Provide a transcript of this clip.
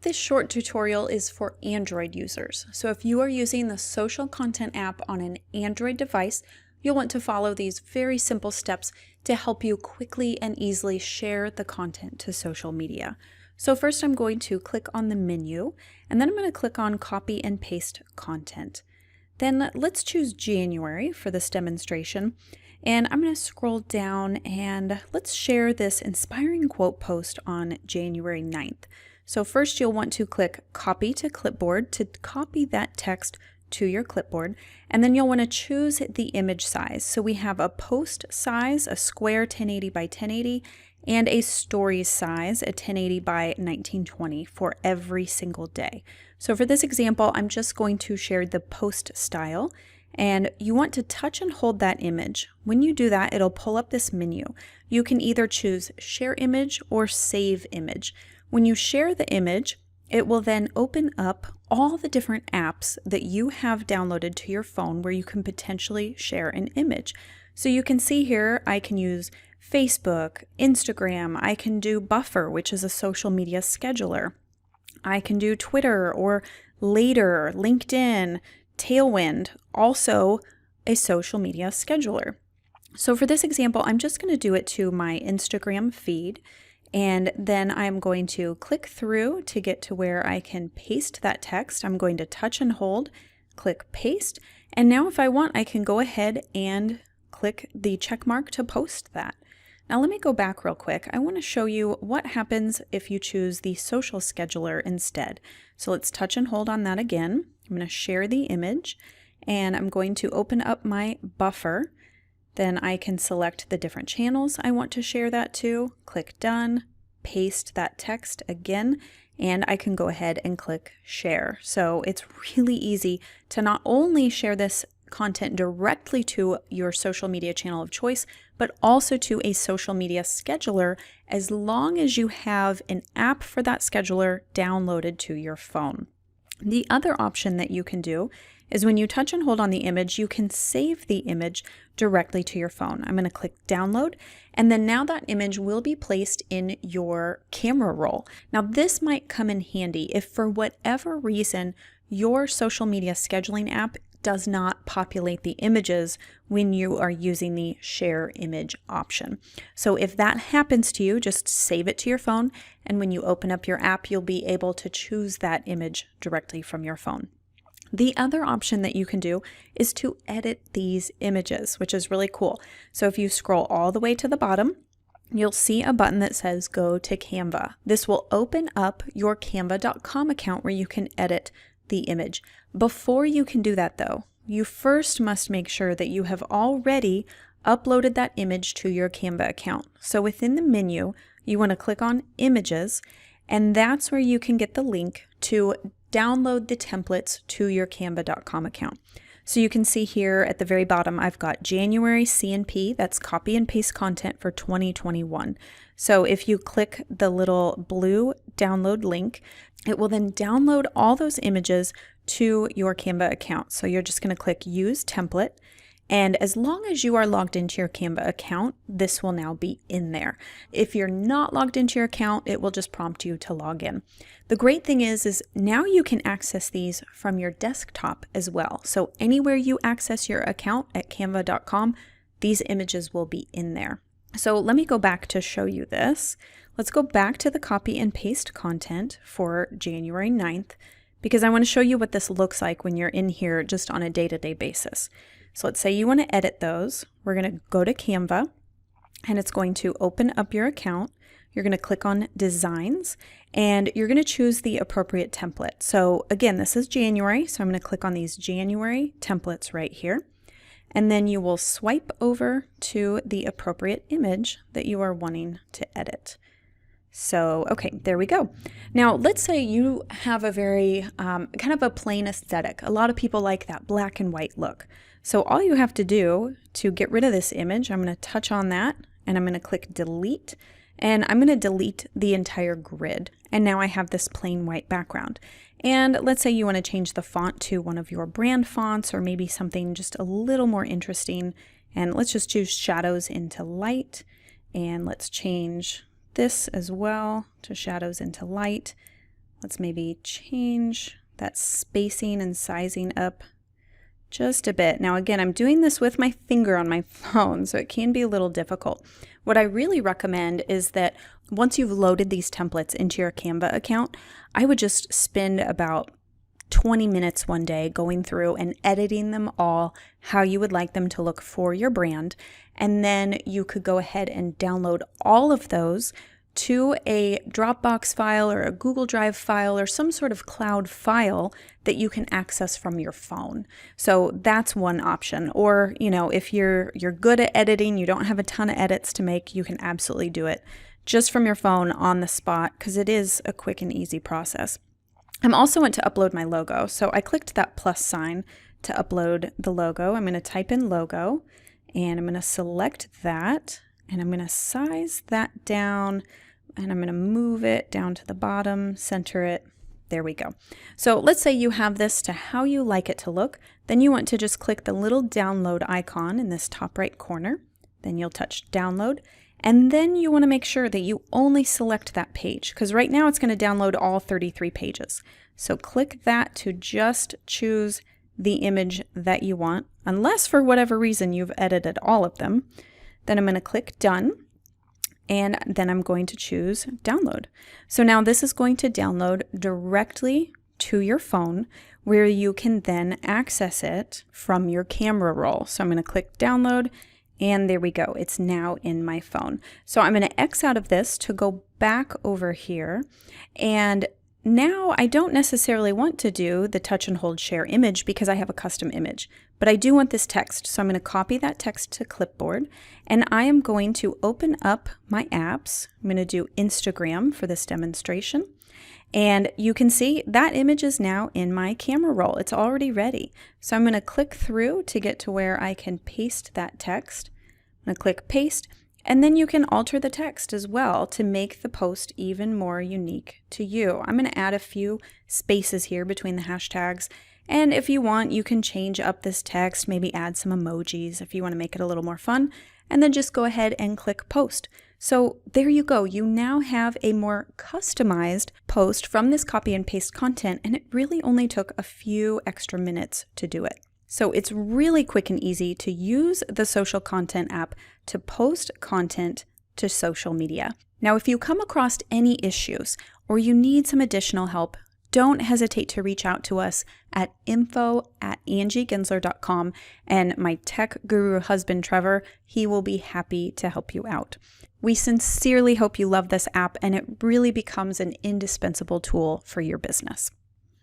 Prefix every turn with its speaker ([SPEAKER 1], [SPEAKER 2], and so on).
[SPEAKER 1] This short tutorial is for Android users. So if you are using the social content app on an Android device, you'll want to follow these very simple steps to help you quickly and easily share the content to social media. So first I'm going to click on the menu, and then I'm going to click on Copy and Paste Content. Then let's choose January for this demonstration, and I'm going to scroll down and let's share this inspiring quote post on January 9th. So first you'll want to click Copy to Clipboard to copy that text to your clipboard, and then you'll want to choose the image size. So we have a post size, a square 1080 by 1080, and a story size, a 1080 by 1920 for every single day. So for this example, I'm just going to share the post style, and you want to touch and hold that image. When you do that, it'll pull up this menu. You can either choose Share Image or Save Image. When you share the image, it will then open up all the different apps that you have downloaded to your phone where you can potentially share an image. So you can see here, I can use Facebook, Instagram, I can do Buffer, which is a social media scheduler. I can do Twitter or Later, LinkedIn, Tailwind, also a social media scheduler. So for this example, I'm just going to do it to my Instagram feed. And then I'm going to click through to get to where I can paste that text. I'm going to touch and hold, click paste. And now if I want, I can go ahead and click the check mark to post that. Now let me go back real quick. I want to show you what happens if you choose the social scheduler instead. So let's touch and hold on that again. I'm going to share the image, and I'm going to open up my buffer. Then I can select the different channels I want to share that to, click Done, paste that text again, and I can go ahead and click Share. So it's really easy to not only share this content directly to your social media channel of choice, but also to a social media scheduler as long as you have an app for that scheduler downloaded to your phone. The other option that you can do is when you touch and hold on the image, you can save the image directly to your phone. I'm going to click download, and then now that image will be placed in your camera roll. Now this might come in handy if for whatever reason your social media scheduling app does not populate the images when you are using the share image option. So if that happens to you, just save it to your phone, and when you open up your app, you'll be able to choose that image directly from your phone. The other option that you can do is to edit these images, which is really cool. So if you scroll all the way to the bottom, you'll see a button that says Go to Canva. This will open up your canva.com account where you can edit the image. Before you can do that though, you first must make sure that you have already uploaded that image to your Canva account. So within the menu, you want to click on Images, and that's where you can get the link to download the templates to your canva.com account. So you can see here at the very bottom, I've got January CNP, that's copy and paste content for 2021. So if you click the little blue download link, it will then download all those images to your Canva account. So you're just going to click Use Template. And as long as you are logged into your Canva account, this will now be in there. If you're not logged into your account, it will just prompt you to log in. The great thing is now you can access these from your desktop as well. So anywhere you access your account at canva.com, these images will be in there. So let me go back to show you this. Let's go back to the copy and paste content for January 9th, because I want to show you what this looks like when you're in here just on a day-to-day basis. So let's say you want to edit those. We're going to go to Canva, and it's going to open up your account. You're going to click on Designs, and you're going to choose the appropriate template. So again, this is January, so I'm going to click on these January templates right here. And then you will swipe over to the appropriate image that you are wanting to edit. So, okay, there we go. Now, let's say you have a very kind of a plain aesthetic. A lot of people like that black and white look. So all you have to do to get rid of this image, I'm going to touch on that, and I'm going to click delete, and I'm going to delete the entire grid. And now I have this plain white background. And let's say you want to change the font to one of your brand fonts, or maybe something just a little more interesting. And let's just choose shadows into light, and let's change this as well to shadows into light. Let's maybe change that spacing and sizing up just a bit. Now again, I'm doing this with my finger on my phone, so it can be a little difficult. What I really recommend is that once you've loaded these templates into your Canva account, I would just spend about 20 minutes one day going through and editing them all how you would like them to look for your brand. And then you could go ahead and download all of those to a Dropbox file or a Google Drive file or some sort of cloud file that you can access from your phone. So that's one option. Or, if you're good at editing, you don't have a ton of edits to make, you can absolutely do it just from your phone on the spot, because it is a quick and easy process. I'm also went to upload my logo. So I clicked that plus sign to upload the logo. I'm going to type in logo and I'm going to select that. And I'm going to size that down and I'm going to move it down to the bottom, center it. There we go. So let's say you have this to how you like it to look. Then you want to just click the little download icon in this top right corner. Then you'll touch download. And then you want to make sure that you only select that page, because right now it's going to download all 33 pages. So click that to just choose the image that you want, unless for whatever reason you've edited all of them. Then I'm going to click done, and then I'm going to choose download. So now this is going to download directly to your phone, where you can then access it from your camera roll. So I'm going to click download, and there we go. It's now in my phone. So I'm going to X out of this to go back over here, and now I don't necessarily want to do the touch and hold share image because I have a custom image, but I do want this text. So I'm going to copy that text to clipboard, and I am going to open up my apps. I'm going to do Instagram for this demonstration. And you can see that image is now in my camera roll. It's already ready. So I'm going to click through to get to where I can paste that text. I'm going to click paste. And then you can alter the text as well to make the post even more unique to you. I'm going to add a few spaces here between the hashtags. And if you want, you can change up this text, maybe add some emojis if you want to make it a little more fun. And then just go ahead and click post. So there you go. You now have a more customized post from this copy and paste content, and it really only took a few extra minutes to do it. So it's really quick and easy to use the social content app to post content to social media. Now, if you come across any issues or you need some additional help, don't hesitate to reach out to us at info@angiegensler.com, and my tech guru husband, Trevor, he will be happy to help you out. We sincerely hope you love this app and it really becomes an indispensable tool for your business.